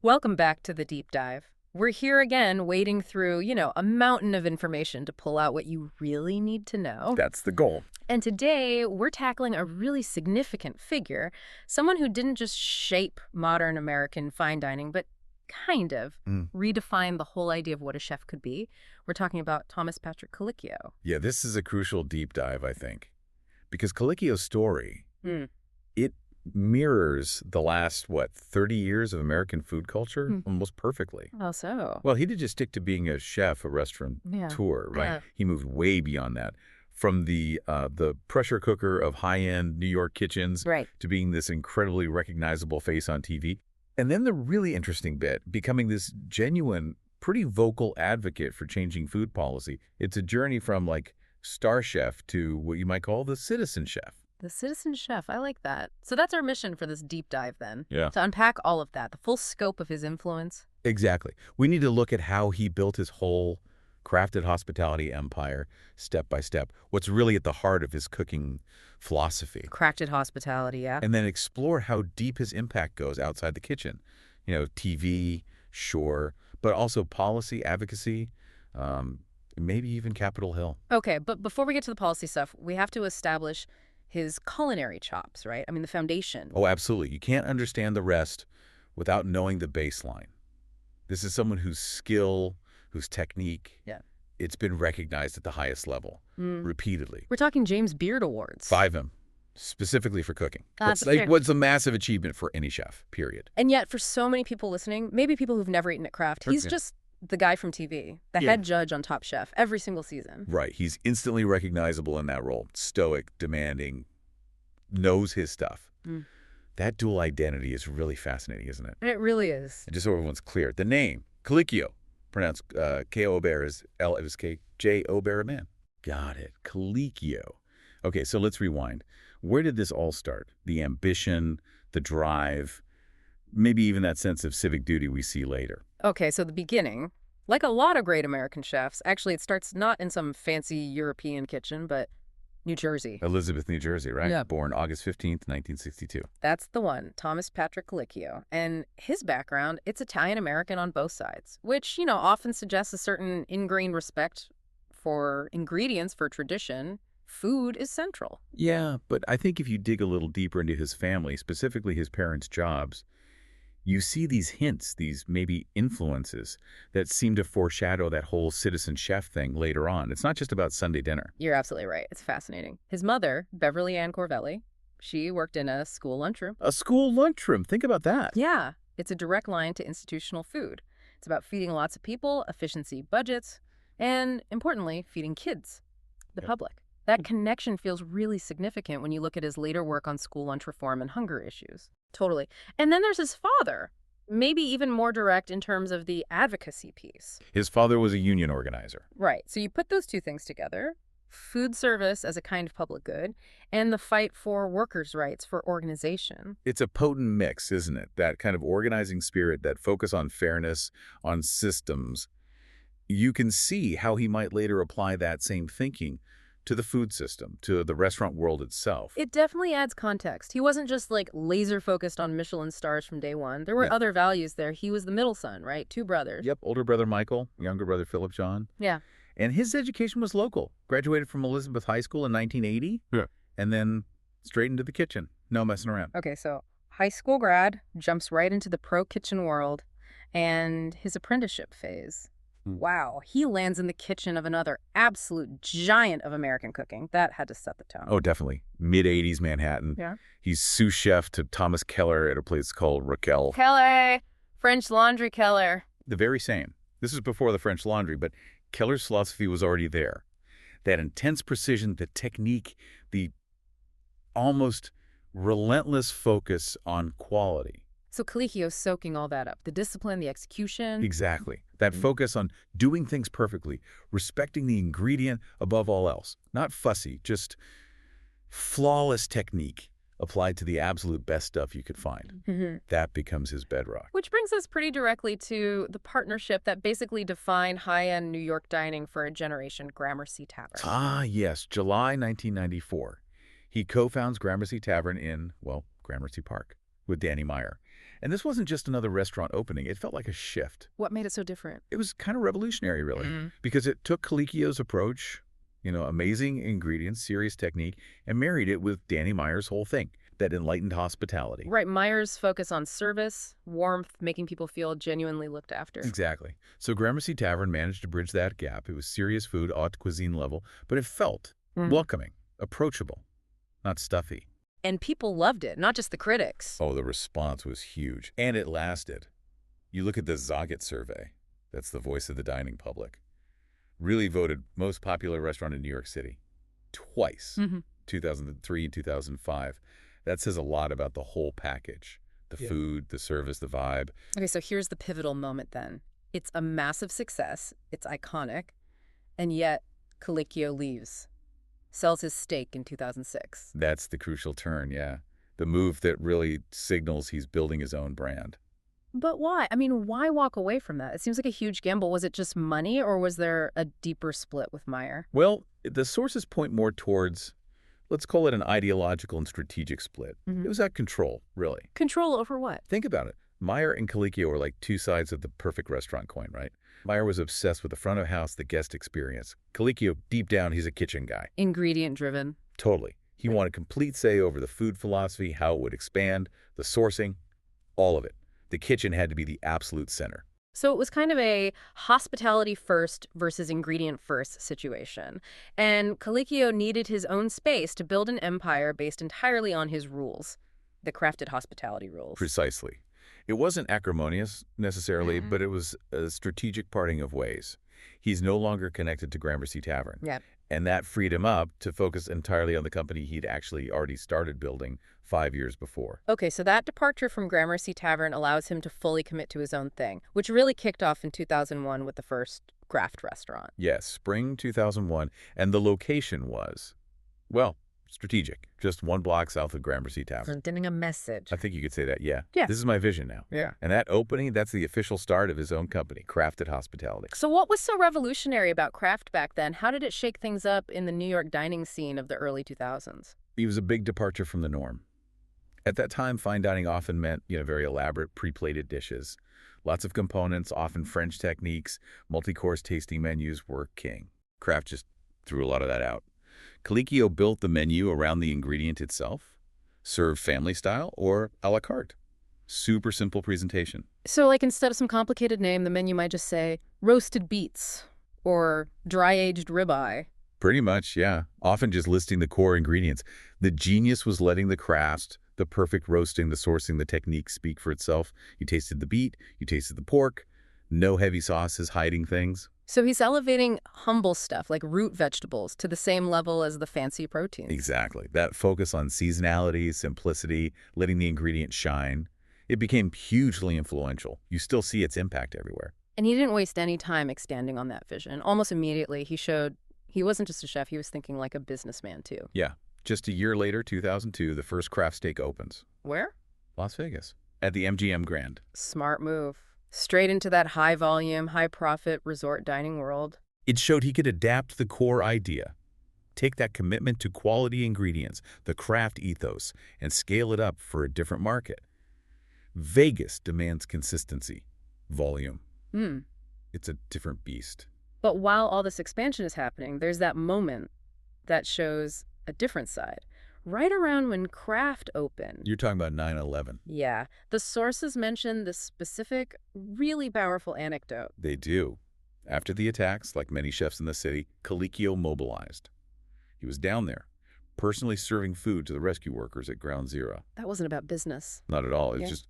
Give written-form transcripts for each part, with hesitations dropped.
Welcome back to the deep dive. We're here again, wading through, a mountain of information to pull out what you really need to know. That's the goal. And today, we're tackling a really significant figure, someone who didn't just shape modern American fine dining, but kind of redefine the whole idea of what a chef could be. We're talking about Thomas Patrick Colicchio. Yeah, this is a crucial deep dive, I think, because Colicchio's story, it mirrors the last, 30 years of American food culture almost perfectly. How so? Well, he didn't just stick to being a chef, a restaurateur, right? Yeah. He moved way beyond that. From the pressure cooker of high-end New York kitchens to being this incredibly recognizable face on TV. And then the really interesting bit, becoming this genuine, pretty vocal advocate for changing food policy. It's a journey from, star chef to what you might call the citizen chef. The citizen chef, I like that. So that's our mission for this deep dive then. Yeah. To unpack all of that, the full scope of his influence. Exactly. We need to look at how he built his whole crafted hospitality empire step by step, what's really at the heart of his cooking philosophy. Crafted hospitality, yeah. And then explore how deep his impact goes outside the kitchen. TV, sure, but also policy, advocacy, maybe even Capitol Hill. Okay, but before we get to the policy stuff, we have to establish his culinary chops, right? I mean, the foundation. Oh, absolutely. You can't understand the rest without knowing the baseline. This is someone whose skill, whose technique, it's been recognized at the highest level repeatedly. We're talking James Beard Awards. 5 of them, specifically for cooking. That's what's a massive achievement for any chef, period. And yet, for so many people listening, maybe people who've never eaten at Kraft, he's just the guy from TV, the head judge on Top Chef every single season. Right. He's instantly recognizable in that role. Stoic, demanding, knows his stuff. That dual identity is really fascinating, isn't it? It really is. And just so everyone's clear, the name, Colicchio, pronounced K-O-Bear is L, it was K-J-O-Bear a man. Got it. Colicchio. Okay, so let's rewind. Where did this all start? The ambition, the drive, maybe even that sense of civic duty we see later. Okay, so the beginning, like a lot of great American chefs, actually it starts not in some fancy European kitchen, but New Jersey. Elizabeth, New Jersey, right? Yeah. Born August 15th, 1962. That's the one, Thomas Patrick Colicchio. And his background, it's Italian-American on both sides, which, often suggests a certain ingrained respect for ingredients, for tradition. Food is central. Yeah, but I think if you dig a little deeper into his family, specifically his parents' jobs, you see these hints, these maybe influences that seem to foreshadow that whole citizen chef thing later on. It's not just about Sunday dinner. You're absolutely right. It's fascinating. His mother, Beverly Ann Corvelli, she worked in a school lunchroom. A school lunchroom. Think about that. Yeah. It's a direct line to institutional food. It's about feeding lots of people, efficiency budgets, and, importantly, feeding kids, the public. That connection feels really significant when you look at his later work on school lunch reform and hunger issues. Totally. And then there's his father, maybe even more direct in terms of the advocacy piece. His father was a union organizer. Right. So you put those two things together, food service as a kind of public good, and the fight for workers' rights, for organization. It's a potent mix, isn't it? That kind of organizing spirit, that focus on fairness, on systems. You can see how he might later apply that same thinking to the food system, to the restaurant world itself. It definitely adds context. He wasn't just laser focused on Michelin stars from day one. There were other values there. He was the middle son, right? 2 brothers. Yep, older brother Michael, younger brother Philip John. Yeah. And his education was local. Graduated from Elizabeth High School in 1980. Yeah. And then straight into the kitchen. No messing around. Okay, so high school grad, jumps right into the pro kitchen world, and his apprenticeship phase. Wow, he lands in the kitchen of another absolute giant of American cooking. That had to set the tone. Oh, definitely. Mid-'80s Manhattan. Yeah. He's sous chef to Thomas Keller at a place called Raquel. Keller! French Laundry Keller. The very same. This is before the French Laundry, but Keller's philosophy was already there. That intense precision, the technique, the almost relentless focus on quality. So Colicchio's soaking all that up. The discipline, the execution. Exactly. That focus on doing things perfectly, respecting the ingredient above all else. Not fussy, just flawless technique applied to the absolute best stuff you could find. That becomes his bedrock. Which brings us pretty directly to the partnership that basically defined high-end New York dining for a generation, Gramercy Tavern. Ah, yes. July 1994. He co-founds Gramercy Tavern in, Gramercy Park with Danny Meyer. And this wasn't just another restaurant opening. It felt like a shift. What made it so different? It was kind of revolutionary, really, because it took Colicchio's approach, amazing ingredients, serious technique, and married it with Danny Meyer's whole thing, that enlightened hospitality. Right. Meyer's focus on service, warmth, making people feel genuinely looked after. Exactly. So Gramercy Tavern managed to bridge that gap. It was serious food, haute cuisine level, but it felt welcoming, approachable, not stuffy. And people loved it, not just the critics. Oh, the response was huge. And it lasted. You look at the Zagat survey. That's the voice of the dining public. Really voted most popular restaurant in New York City. Twice. 2003 and 2005. That says a lot about the whole package. The food, the service, the vibe. Okay, so here's the pivotal moment then. It's a massive success. It's iconic. And yet, Colicchio leaves. Sells his stake in 2006. That's the crucial turn, yeah. The move that really signals he's building his own brand. But why? I mean, why walk away from that? It seems like a huge gamble. Was it just money, or was there a deeper split with Meyer? Well, the sources point more towards, let's call it an ideological and strategic split. It was that control, really. Control over what? Think about it. Meyer and Colicchio are like two sides of the perfect restaurant coin, right? Meyer was obsessed with the front of house, the guest experience. Colicchio, deep down, he's a kitchen guy. Ingredient-driven. Totally. He wanted complete say over the food philosophy, how it would expand, the sourcing, all of it. The kitchen had to be the absolute center. So it was kind of a hospitality first versus ingredient first situation. And Colicchio needed his own space to build an empire based entirely on his rules, the crafted hospitality rules. Precisely. It wasn't acrimonious necessarily, but it was a strategic parting of ways. He's no longer connected to Gramercy Tavern. Yeah. And that freed him up to focus entirely on the company he'd actually already started building 5 years before. Okay, so that departure from Gramercy Tavern allows him to fully commit to his own thing, which really kicked off in 2001 with the first Graft restaurant. Yes, spring 2001. And the location was, well, strategic. Just 1 block south of Gramercy Tavern. Sending a message. I think you could say that, yeah. Yeah. This is my vision now. Yeah. And that opening, that's the official start of his own company, Crafted Hospitality. So what was so revolutionary about Kraft back then? How did it shake things up in the New York dining scene of the early 2000s? It was a big departure from the norm. At that time, fine dining often meant, very elaborate pre-plated dishes. Lots of components, often French techniques, multi-course tasting menus were king. Kraft just threw a lot of that out. Colicchio built the menu around the ingredient itself, served family style or a la carte. Super simple presentation. So like instead of some complicated name, the menu might just say roasted beets or dry-aged ribeye. Pretty much, yeah. Often just listing the core ingredients. The genius was letting the craft, the perfect roasting, the sourcing, the technique speak for itself. You tasted the beet, you tasted the pork, no heavy sauces hiding things. So he's elevating humble stuff like root vegetables to the same level as the fancy proteins. Exactly. That focus on seasonality, simplicity, letting the ingredient shine. It became hugely influential. You still see its impact everywhere. And he didn't waste any time expanding on that vision. Almost immediately, he showed he wasn't just a chef, he was thinking like a businessman too. Yeah. Just a year later, 2002, the first Kraft steak opens. Where? Las Vegas. At the MGM Grand. Smart move. Straight into that high-volume, high-profit resort dining world. It showed he could adapt the core idea, take that commitment to quality ingredients, the Kraft ethos, and scale it up for a different market. Vegas demands consistency, volume. It's a different beast. But while all this expansion is happening, there's that moment that shows a different side. Right around when Kraft opened. You're talking about 9/11. Yeah. The sources mention this specific, really powerful anecdote. They do. After the attacks, like many chefs in the city, Colicchio mobilized. He was down there, personally serving food to the rescue workers at Ground Zero. That wasn't about business. Not at all. It's just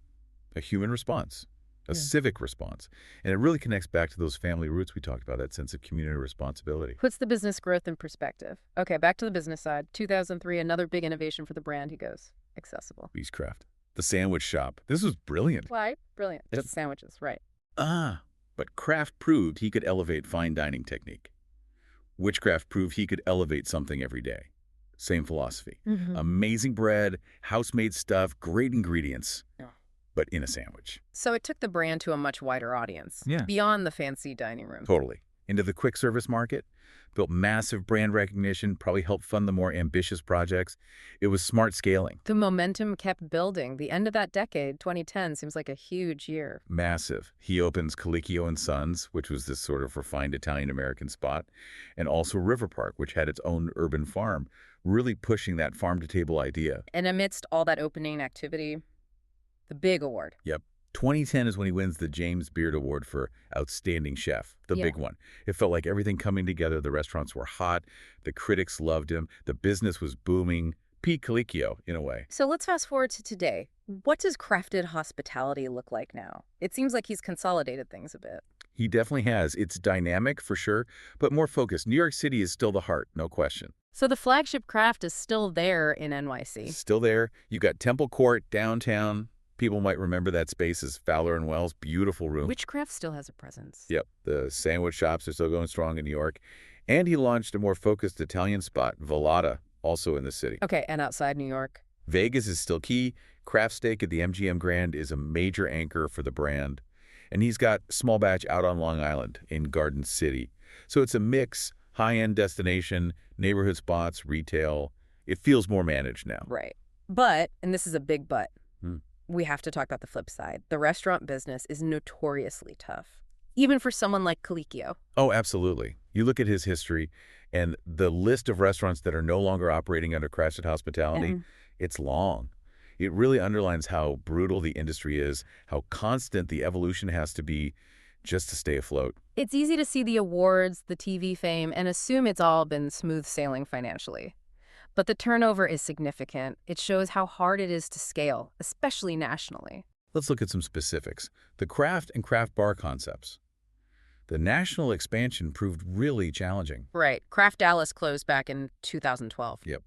a human response, a civic response. And it really connects back to those family roots we talked about, that sense of community responsibility. Puts the business growth in perspective. Okay, back to the business side. 2003, another big innovation for the brand, he goes. Accessible. Beechcraft. The sandwich shop. This was brilliant. Why? Brilliant. Just sandwiches, right. But Kraft proved he could elevate fine dining technique. Witchcraft proved he could elevate something every day. Same philosophy. Amazing bread, house-made stuff, great ingredients. But in a sandwich. So it took the brand to a much wider audience. Beyond the fancy dining room. Totally. into the quick service market, built massive brand recognition, probably helped fund the more ambitious projects. It was smart scaling. The momentum kept building. The end of that decade, 2010, seems like a huge year. Massive. He opens Colicchio and Sons, which was this sort of refined Italian-American spot, and also River Park, which had its own urban farm, really pushing that farm-to-table idea. And amidst all that opening activity, the big award. Yep. 2010 is when he wins the James Beard Award for Outstanding Chef, the big one. It felt like everything coming together. The restaurants were hot. The critics loved him. The business was booming. Pete Colicchio, in a way. So let's fast forward to today. What does crafted hospitality look like now? It seems like he's consolidated things a bit. He definitely has. It's dynamic, for sure, but more focused. New York City is still the heart, no question. So the flagship craft is still there in NYC. Still there. You got Temple Court, downtown. People might remember that space as Fowler and Wells. Beautiful room. Witchcraft still has a presence. Yep. The sandwich shops are still going strong in New York. And he launched a more focused Italian spot, Volata, also in the city. Okay, and outside New York? Vegas is still key. Craft steak at the MGM Grand is a major anchor for the brand. And he's got small batch out on Long Island in Garden City. So it's a mix, high-end destination, neighborhood spots, retail. It feels more managed now. Right. But, and this is a big but, we have to talk about the flip side. The restaurant business is notoriously tough, even for someone like Colicchio. Oh, absolutely. You look at his history and the list of restaurants that are no longer operating under crafted hospitality, it's long. It really underlines how brutal the industry is, how constant the evolution has to be just to stay afloat. It's easy to see the awards, the TV fame, and assume it's all been smooth sailing financially. But the turnover is significant. It shows how hard it is to scale, especially nationally. Let's look at some specifics. The craft and craft bar concepts. The national expansion proved really challenging. Right. Craft Dallas closed back in 2012. Yep.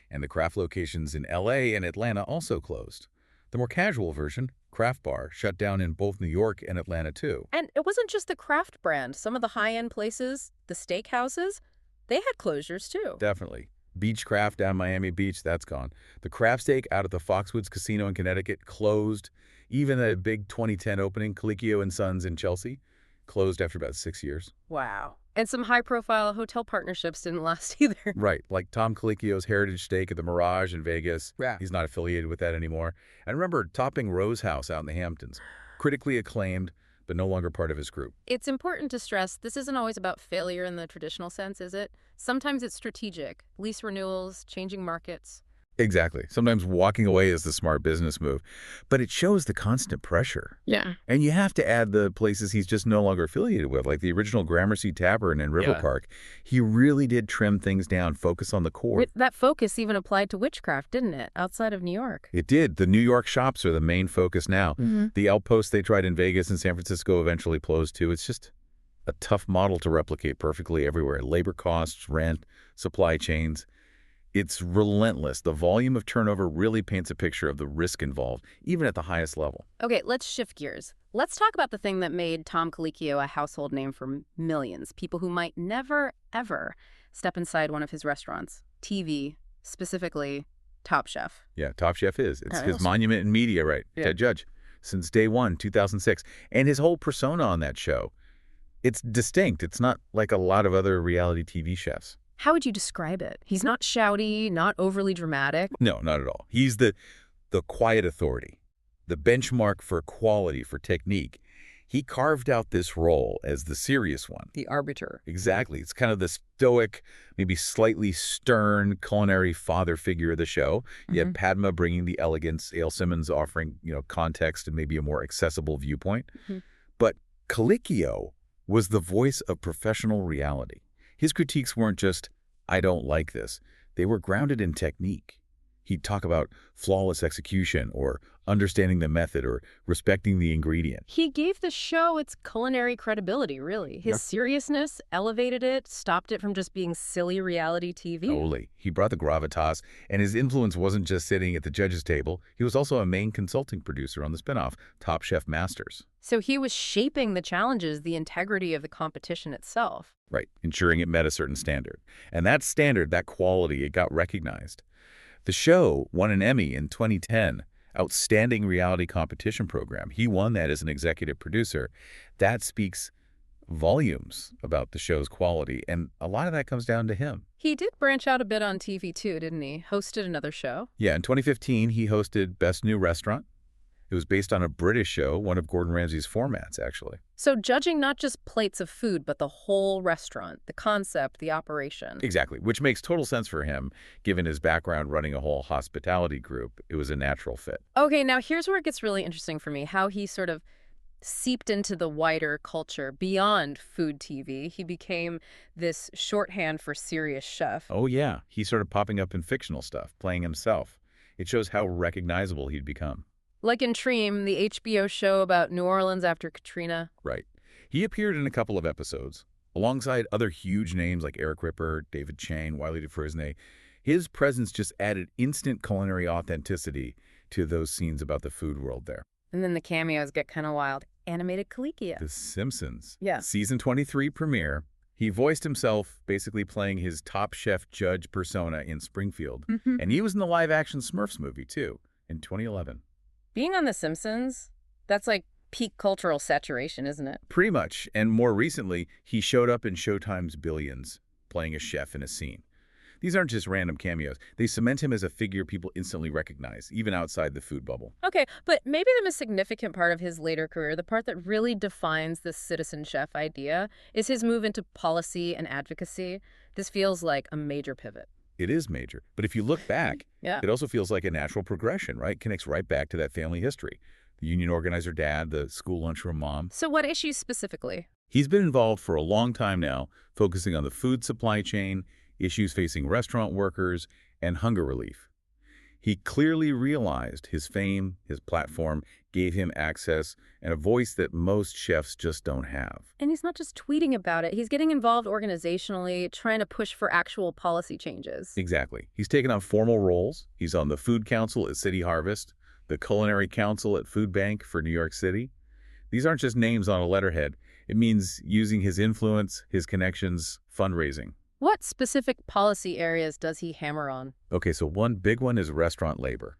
And the craft locations in LA and Atlanta also closed. The more casual version, Craft Bar, shut down in both New York and Atlanta too. And it wasn't just the craft brand. Some of the high-end places, the steakhouses, they had closures too. Definitely. Beechcraft down Miami Beach, that's gone. The Craft Steak out at the Foxwoods Casino in Connecticut closed. Even the big 2010 opening, Colicchio and Sons in Chelsea, closed after about 6 years. Wow. And some high-profile hotel partnerships didn't last either. Right, like Tom Colicchio's Heritage Steak at the Mirage in Vegas. Yeah. He's not affiliated with that anymore. And remember Topping Rose House out in the Hamptons. Critically acclaimed, but no longer part of his group. It's important to stress this isn't always about failure in the traditional sense, is it? Sometimes it's strategic. Lease renewals, changing markets. Exactly. Sometimes walking away is the smart business move. But it shows the constant pressure. Yeah. And you have to add the places he's just no longer affiliated with, like the original Gramercy Tavern in River Park. He really did trim things down, focus on the core. That focus even applied to Witchcraft, didn't it? Outside of New York. It did. The New York shops are the main focus now. The outposts they tried in Vegas and San Francisco eventually closed too. It's just a tough model to replicate perfectly everywhere. Labor costs, rent, supply chains. It's relentless. The volume of turnover really paints a picture of the risk involved, even at the highest level. Okay, let's shift gears. Let's talk about the thing that made Tom Colicchio a household name for millions, people who might never, ever step inside one of his restaurants. TV, specifically Top Chef. Yeah, Top Chef is. It's his monument in media, right? Yeah. Ted Judge, since day one, 2006. And his whole persona on that show, it's distinct. It's not like a lot of other reality TV chefs. How would you describe it? He's not shouty, not overly dramatic. No, not at all. He's the quiet authority, the benchmark for quality, for technique. He carved out this role as the serious one. The arbiter. Exactly. It's kind of the stoic, maybe slightly stern culinary father figure of the show. You have Padma bringing the elegance, A.L. Simmons offering, context and maybe a more accessible viewpoint. But Colicchio was the voice of professional reality. His critiques weren't just, I don't like this. They were grounded in technique. He'd talk about flawless execution or understanding the method or respecting the ingredient. He gave the show its culinary credibility, really. His seriousness elevated it, stopped it from just being silly reality TV. Totally. He brought the gravitas, and his influence wasn't just sitting at the judges' table. He was also a main consulting producer on the spinoff, Top Chef Masters. So he was shaping the challenges, the integrity of the competition itself. Right, ensuring it met a certain standard. And that standard, that quality, it got recognized. The show won an Emmy in 2010, Outstanding Reality Competition Program. He won that as an executive producer. That speaks volumes about the show's quality, and a lot of that comes down to him. He did branch out a bit on TV too, didn't he? Hosted another show. Yeah, in 2015, he hosted Best New Restaurant. It was based on a British show, one of Gordon Ramsay's formats, actually. So judging not just plates of food, but the whole restaurant, the concept, the operation. Exactly, which makes total sense for him, given his background running a whole hospitality group. It was a natural fit. Okay, now here's where it gets really interesting for me, how he sort of seeped into the wider culture beyond food TV. He became this shorthand for serious chef. Oh, yeah. He started popping up in fictional stuff, playing himself. It shows how recognizable he'd become. Like in Treem, the HBO show about New Orleans after Katrina. Right. He appeared in a couple of episodes, alongside other huge names like Eric Ripper, David Chang, Wiley DeFrisnay. His presence just added instant culinary authenticity to those scenes about the food world there. And then the cameos get kind of wild. Animated Colicchio. The Simpsons. Yeah. Season 23 premiere. He voiced himself basically playing his Top Chef judge persona in Springfield. And he was in the live-action Smurfs movie, too, in 2011. Being on The Simpsons, that's like peak cultural saturation, isn't it? Pretty much. And more recently, he showed up in Showtime's Billions, playing a chef in a scene. These aren't just random cameos. They cement him as a figure people instantly recognize, even outside the food bubble. Okay, but maybe the most significant part of his later career, the part that really defines this citizen chef idea, is his move into policy and advocacy. This feels like a major pivot. It is major. But if you look back, Yeah. It also feels like a natural progression, right? Connects right back to that family history. The union organizer dad, the school lunchroom mom. So what issues specifically? He's been involved for a long time now, focusing on the food supply chain, issues facing restaurant workers, and hunger relief. He clearly realized his fame, his platform, gave him access and a voice that most chefs just don't have. And he's not just tweeting about it. He's getting involved organizationally, trying to push for actual policy changes. Exactly. He's taken on formal roles. He's on the Food Council at City Harvest, the Culinary Council at Food Bank for New York City. These aren't just names on a letterhead. It means using his influence, his connections, fundraising. What specific policy areas does he hammer on? Okay, so one big one is restaurant labor.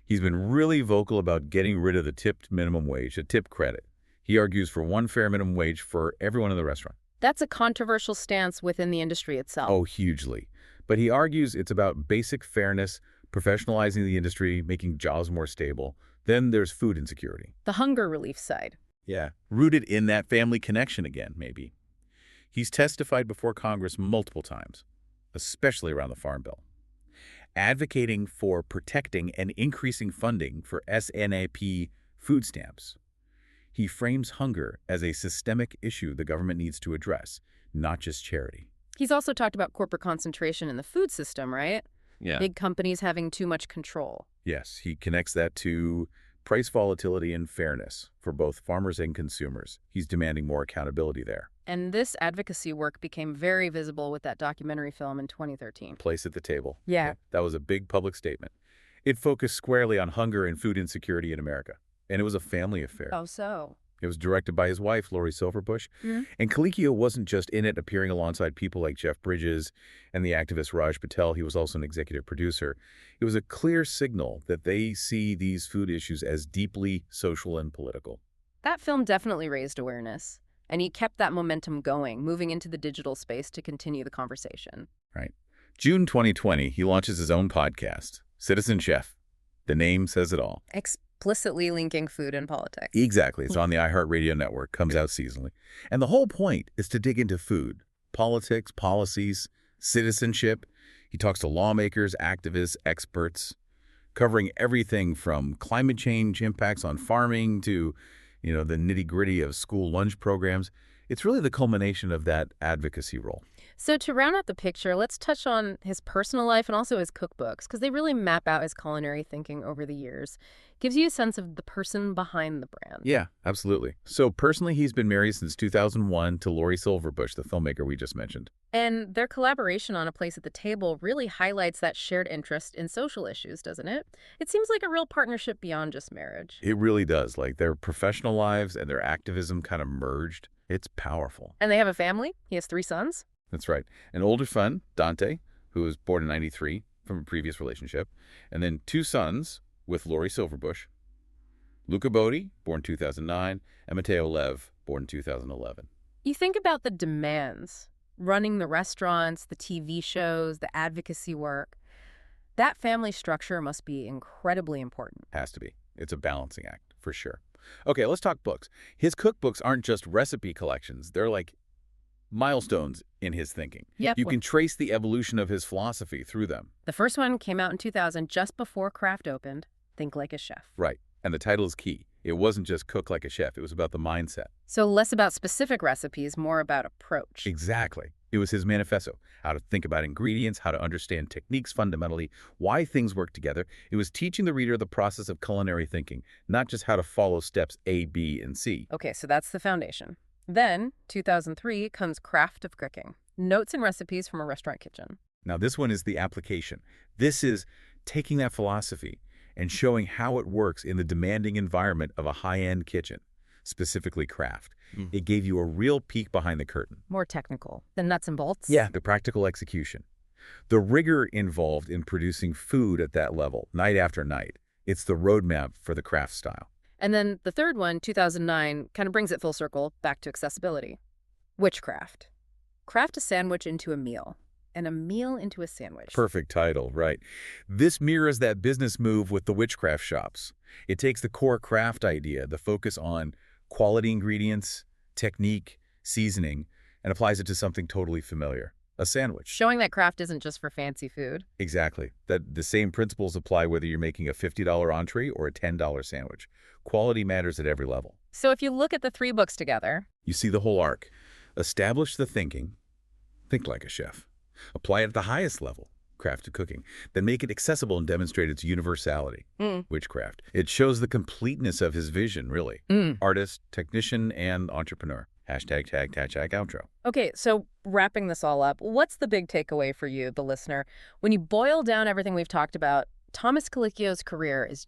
He's been really vocal about getting rid of the tipped minimum wage, the tip credit. He argues for one fair minimum wage for everyone in the restaurant. That's a controversial stance within the industry itself. Oh, hugely. But he argues it's about basic fairness, professionalizing the industry, making jobs more stable. Then there's food insecurity. The hunger relief side. Yeah, rooted in that family connection again, maybe. He's testified before Congress multiple times, especially around the Farm Bill, advocating for protecting and increasing funding for SNAP food stamps. He frames hunger as a systemic issue the government needs to address, not just charity. He's also talked about corporate concentration in the food system, right? Yeah. Big companies having too much control. Yes, he connects that to price volatility and fairness for both farmers and consumers. He's demanding more accountability there. And this advocacy work became very visible with that documentary film in 2013. Place at the table. Yeah. That was a big public statement. It focused squarely on hunger and food insecurity in America. And it was a family affair. Oh, so? It was directed by his wife, Lori Silverbush. And Colicchio wasn't just in it appearing alongside people like Jeff Bridges and the activist Raj Patel. He was also an executive producer. It was a clear signal that they see these food issues as deeply social and political. That film definitely raised awareness. And he kept that momentum going, moving into the digital space to continue the conversation. Right. June 2020, he launches his own podcast, Citizen Chef. The name says it all. Explicitly linking food and politics. Exactly. It's on the iHeartRadio network, comes out seasonally. And the whole point is to dig into food, politics, policies, citizenship. He talks to lawmakers, activists, experts, covering everything from climate change impacts on farming to the nitty-gritty of school lunch programs. It's really the culmination of that advocacy role. So to round out the picture, let's touch on his personal life and also his cookbooks, because they really map out his culinary thinking over the years. Gives you a sense of the person behind the brand. Yeah, absolutely. So personally, he's been married since 2001 to Lori Silverbush, the filmmaker we just mentioned. And their collaboration on A Place at the Table really highlights that shared interest in social issues, doesn't it? It seems like a real partnership beyond just marriage. It really does. Like their professional lives and their activism kind of merged. It's powerful. And they have a family. He has 3 sons. That's right. An older son, Dante, who was born in '93 from a previous relationship, and then 2 sons with Lori Silverbush, Luca Bodie, born 2009, and Matteo Lev, born 2011. You think about the demands, running the restaurants, the TV shows, the advocacy work. That family structure must be incredibly important. Has to be. It's a balancing act, for sure. Okay, let's talk books. His cookbooks aren't just recipe collections. They're like milestones in his thinking. Yep. You can trace the evolution of his philosophy through them. The first one came out in 2000, just before Kraft opened, Think Like a Chef. Right. And the title is key. It wasn't just cook like a chef. It was about the mindset. So less about specific recipes, more about approach. Exactly. It was his manifesto. How to think about ingredients, how to understand techniques fundamentally, why things work together. It was teaching the reader the process of culinary thinking, not just how to follow steps A, B, and C. Okay, so that's the foundation. Then, 2003, comes Craft of Cooking, notes and recipes from a restaurant kitchen. Now, this one is the application. This is taking that philosophy and showing how it works in the demanding environment of a high-end kitchen, specifically Kraft. It gave you a real peek behind the curtain. More technical than nuts and bolts? Yeah, the practical execution. The rigor involved in producing food at that level, night after night. It's the roadmap for the Kraft style. And then the third one, 2009, kind of brings it full circle back to accessibility. Witchcraft. Craft a sandwich into a meal, and a meal into a sandwich. Perfect title, right. This mirrors that business move with the witchcraft shops. It takes the core Kraft idea, the focus on quality ingredients, technique, seasoning, and applies it to something totally familiar, a sandwich. Showing that Kraft isn't just for fancy food. Exactly. That the same principles apply whether you're making a $50 entree or a $10 sandwich. Quality matters at every level. So if you look at the three books together, you see the whole arc. Establish the thinking, think like a chef. Apply it at the highest level, Craft of Cooking. Then make it accessible and demonstrate its universality, Witchcraft. It shows the completeness of his vision, really. Artist, technician, and entrepreneur. Hashtag, tag, outro. Okay, so wrapping this all up, what's the big takeaway for you, the listener? When you boil down everything we've talked about, Thomas Colicchio's career is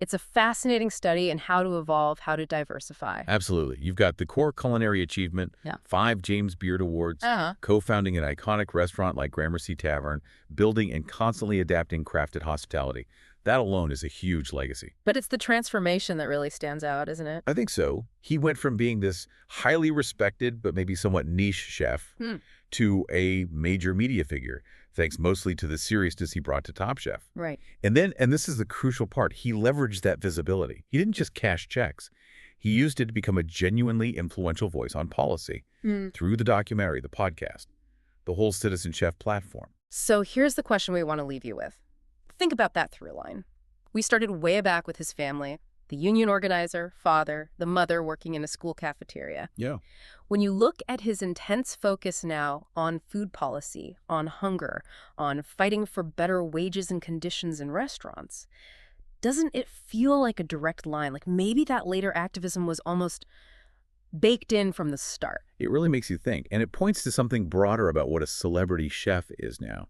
it's a fascinating study in how to evolve, how to diversify. Absolutely. You've got the core culinary achievement, 5 James Beard Awards, co-founding an iconic restaurant like Gramercy Tavern, building and constantly adapting crafted hospitality. That alone is a huge legacy. But it's the transformation that really stands out, isn't it? I think so. He went from being this highly respected but maybe somewhat niche chef to a major media figure, thanks mostly to the seriousness he brought to Top Chef. Right. And this is the crucial part, he leveraged that visibility. He didn't just cash checks. He used it to become a genuinely influential voice on policy through the documentary, the podcast, the whole Citizen Chef platform. So here's the question we want to leave you with. Think about that through line. We started way back with his family, the union organizer, father, the mother working in a school cafeteria. Yeah. When you look at his intense focus now on food policy, on hunger, on fighting for better wages and conditions in restaurants, doesn't it feel like a direct line? Like maybe that later activism was almost baked in from the start. It really makes you think, and it points to something broader about what a celebrity chef is now.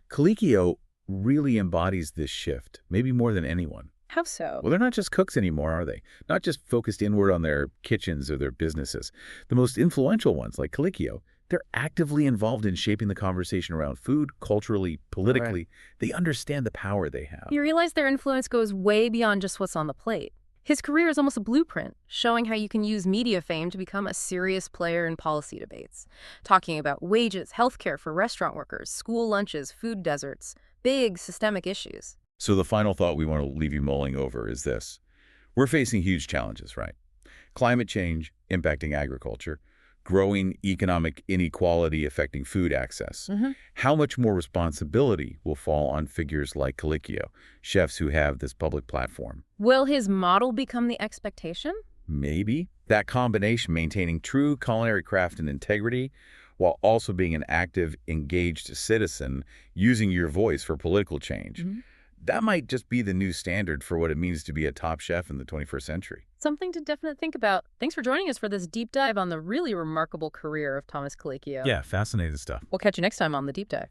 Colicchio really embodies this shift, maybe more than anyone. How so? Well, they're not just cooks anymore, are they? Not just focused inward on their kitchens or their businesses. The most influential ones, like Colicchio, they're actively involved in shaping the conversation around food, culturally, politically. They understand the power they have. You realize their influence goes way beyond just what's on the plate. His career is almost a blueprint, showing how you can use media fame to become a serious player in policy debates, talking about wages, healthcare for restaurant workers, school lunches, food deserts, big systemic issues. So the final thought we want to leave you mulling over is this. We're facing huge challenges, right? Climate change impacting agriculture, growing economic inequality affecting food access. How much more responsibility will fall on figures like Colicchio, chefs who have this public platform? Will his model become the expectation? Maybe. That combination, maintaining true culinary craft and integrity, while also being an active, engaged citizen, using your voice for political change. That might just be the new standard for what it means to be a top chef in the 21st century. Something to definitely think about. Thanks for joining us for this deep dive on the really remarkable career of Thomas Colicchio. Yeah, fascinating stuff. We'll catch you next time on The Deep Dive.